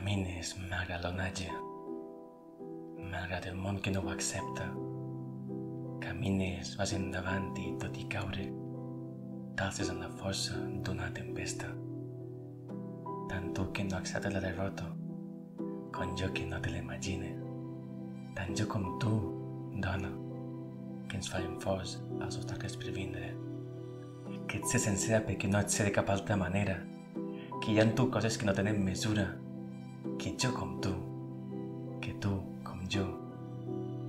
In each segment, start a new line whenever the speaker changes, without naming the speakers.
Camines malgrat l'onatge, malgrat el món que no ho accepta. Camines, vas endavant i tot i caure, t'alces amb la força d'una tempesta. Tant tu que no acceptes la derrota, com jo que no te l'imagine. Tant jo com tu, dona, que ens farem forts als obstacles per vindre. Que ets ser sencera perquè no et sé de cap altra manera, que hi ha en tu coses que no tenen mesura, que jo com tu, que tu com jo,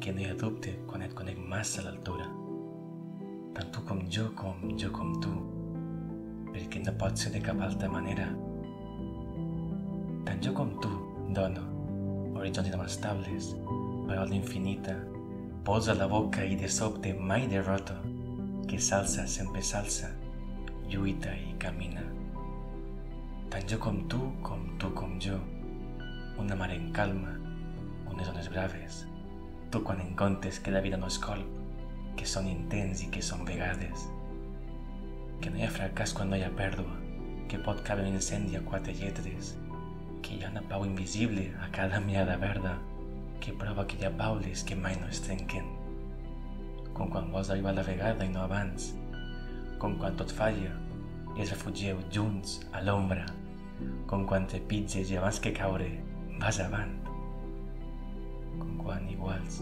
que no hi ha dubte quan et conec massa a l'altura. Tant tu com jo com tu, perquè no pot ser de cap altra manera. Tant jo com tu, dona, horitzons inabastable, paraula infinita, pols a la boca i de sobte mai derrota, que s'alça, sempre s'alça, lluita i camina. Tant jo com tu com jo, una mar en calma, unes ones braves, tu quan en comptes que la vida no és colp, que són intents i que són vegades, que no hi ha fracàs quan no hi ha pèrdua, que pot caber un incendi a 4 lletres, que hi ha una pau invisible a cada mirada verda, que prova que hi ha baules que mai no es trenquen, com quan vols arribar a la vegada i no abans, com quan tot falla i es refugieu junts a l'ombra, com quan trepitges i abans que caure vas avant, com quan iguals,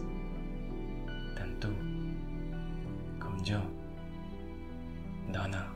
tant tu com jo, dona.